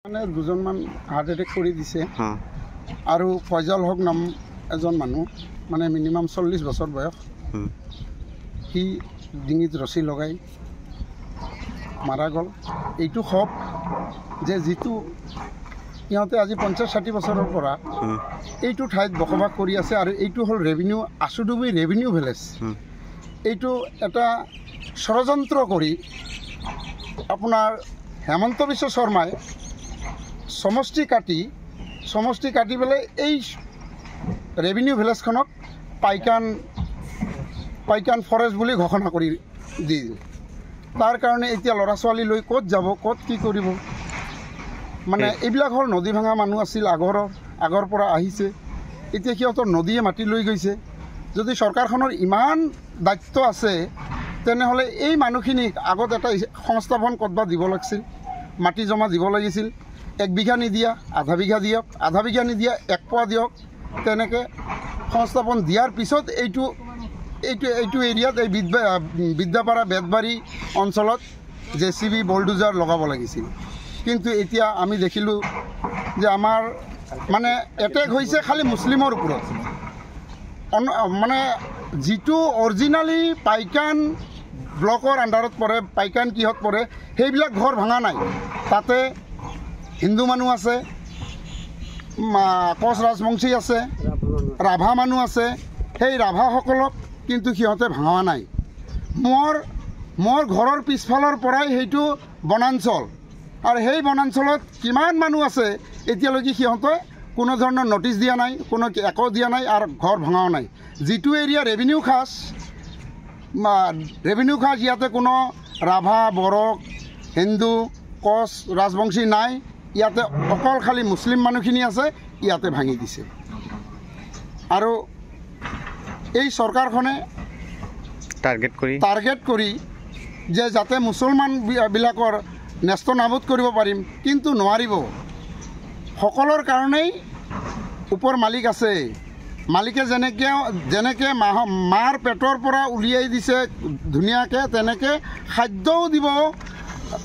মানে দুজনমান heart attack কৰি দিছে আৰু ফয়জল হক নাম এজন মানুহ মানে মিনিমাম 40 বছৰ বয়স সি ডিঙিত ৰছী লগাই মাৰা গ'ল। এইটো খব যে যিটো ইহঁতে আজি 50-60 বছৰৰ পৰা এইটো ঠাইত বসবাস কৰি আছে আৰু এইটো হ'ল ৰেভিনিউ আচুডুবি ৰেভিনিউ ভিলেজ। এইটো এটা ষড়যন্ত্ৰ কৰি আপোনাৰ হেমন্ত বিশ্ব শৰ্মাই সমষ্টি কাটি পেলাই এই ৰেভিনিউ ভিলেজখনক পাইকান ফৰেষ্ট বুলি ঘোষণা কৰি দি তাৰ কাৰণে এতিয়া ল'ৰা ছোৱালী লৈ ক'ত যাব, ক'ত কি কৰিব। মানে এইবিলাক হ'ল নদী ভাঙা মানুহ আছিল, আগৰ পৰা আহিছে। এতিয়া সিহঁতৰ নদীয়ে মাটি লৈ গৈছে। যদি চৰকাৰখনৰ ইমান দায়িত্ব আছে তেনেহ'লে এই মানুহখিনিক আগত এটা সংস্থাপন ক'ৰবাত দিব লাগিছিল, মাটি জমা দিব লাগিছিল। 1 বিঘা নিদিয়া আধা বিঘা দিয়ক, আধা বিঘা নিদিয়া 1 পোৱা দিয়ক। তেনেকৈ সংস্থাপন দিয়াৰ পিছত এইটো এৰিয়াত এই বিদ্যাপাৰা বেতবাৰী অঞ্চলত JCB বলডোজাৰ লগাব লাগিছিল। কিন্তু এতিয়া আমি দেখিলোঁ যে আমাৰ মানে এটেক হৈছে খালি মুছলিমৰ ওপৰত। মানে যিটো অৰিজিনেলি পাইকান ব্লকৰ আণ্ডাৰত পৰে, পাইকান কিহত পৰে, সেইবিলাক ঘৰ ভাঙা নাই। তাতে হিন্দু মানুহ আছে, কোচ ৰাজবংশী আছে, ৰাভা মানুহ আছে। সেই ৰাভাসকলক কিন্তু সিহঁতে ভাঙা নাই। মোৰ ঘৰৰ পিছফালৰ পৰাই সেইটো বনাঞ্চল আৰু সেই বনাঞ্চলত কিমান মানুহ আছে এতিয়ালৈকে সিহঁতে কোনো ধৰণৰ নটিচ দিয়া নাই, কোনো একো দিয়া নাই আৰু ঘৰ ভঙাও নাই। যিটো এৰিয়া ৰেভিনিউ খাছ ইয়াতে কোনো ৰাভা, বড়ো, হিন্দু, কোচ ৰাজবংশী নাই। ইয়াতে অকল খালি মুছলিম মানুহখিনি আছে, ইয়াতে ভাঙি দিছে। আৰু এই চৰকাৰখনে টাৰ্গেট কৰি যে যাতে মুছলমানবিলাকৰ নেস্ত নাবুদ কৰিব পাৰিম, কিন্তু নোৱাৰিব। সকলৰ কাৰণেই ওপৰ মালিক আছে। মালিকে যেনেকৈ মাৰ পেটৰ পৰা উলিয়াই দিছে ধুনীয়াকৈ, তেনেকৈ খাদ্যও দিব,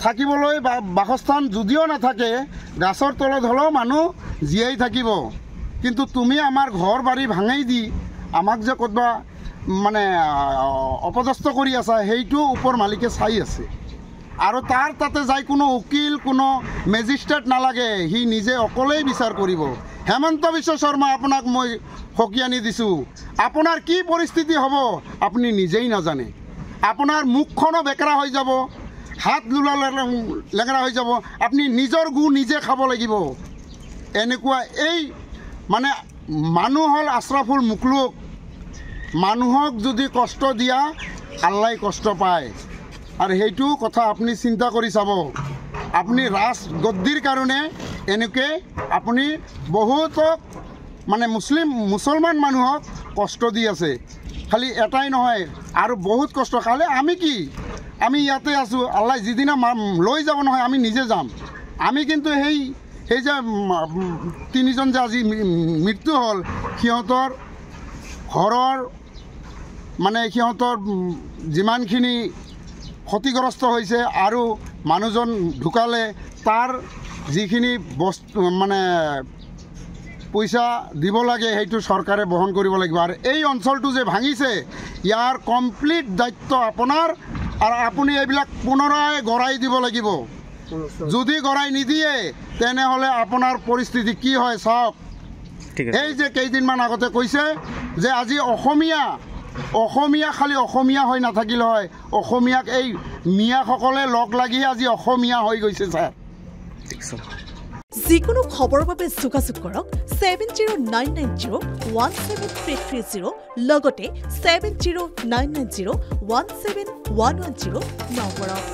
থাকিবলৈ বাসস্থান যদিও নাথাকে গাছৰ তলত হ'লেও মানুহ জীয়াই থাকিব। কিন্তু তুমি আমাৰ ঘৰ বাৰী ভাঙাই দি আমাক যে ক'তবা মানে অপদস্থ কৰি আছা, সেইটো ওপৰ মালিকে চাই আছে। আৰু তাতে যাই কোনো উকিল, কোনো মেজিষ্ট্ৰেট নালাগে, সি নিজে অকলেই বিচাৰ কৰিব। হেমন্ত বিশ্ব শৰ্মা, আপোনাক মই সকিয়ানি দিছোঁ, আপোনাৰ কি পৰিস্থিতি হ'ব আপুনি নিজেই নাজানে। আপোনাৰ মুখখনো বেকেৰা হৈ যাব, হাত লুলা লেঙেৰা হৈ যাব, আপুনি নিজৰ গু নিজে খাব লাগিব। এনেকুৱা এই মানে মানুহ হ'ল আশ্ৰাফুল মুখলুক। মানুহক যদি কষ্ট দিয়া আল্লাই কষ্ট পায়। আৰু সেইটো কথা আপুনি চিন্তা কৰি চাব। আপুনি ৰাজগদ্দিৰ কাৰণে এনেকৈ আপুনি বহুতক মানে মুছলমান মানুহক কষ্ট দি আছে। খালি এটাই নহয়, আৰু বহুত কষ্ট। খালি আমি ইয়াতে আছোঁ, আল্লাই যিদিনা লৈ যাব নহয় আমি নিজে যাম। আমি কিন্তু সেই যে 3জন যে আজি মৃত্যু হ'ল, সিহঁতৰ ঘৰৰ মানে সিহঁতৰ যিমানখিনি ক্ষতিগ্ৰস্ত হৈছে আৰু মানুহজন ঢুকালে তাৰ যিখিনি বস্তু মানে পইচা দিব লাগে সেইটো চৰকাৰে বহন কৰিব লাগিব। আৰু এই অঞ্চলটো যে ভাঙিছে ইয়াৰ কমপ্লিট দায়িত্ব আপোনাৰ, আৰু আপুনি এইবিলাক পুনৰাই গৰাই দিব লাগিব। যদি গৰাই নিদিয়ে তেনেহ'লে আপোনাৰ পৰিস্থিতি কি হয় চাওক। এই যে কেইদিনমান আগতে কৈছে যে আজি অসমীয়া খালি অসমীয়া হৈ নাথাকিল হয়, অসমীয়াক এই মিয়াসকলে লগ লাগি আজি অসমীয়া হৈ গৈছে। ছাৰ, যিকোনো খবৰৰ বাবে যোগাযোগ কৰক 7099017330 লগতে 7099017110 নম্বৰত।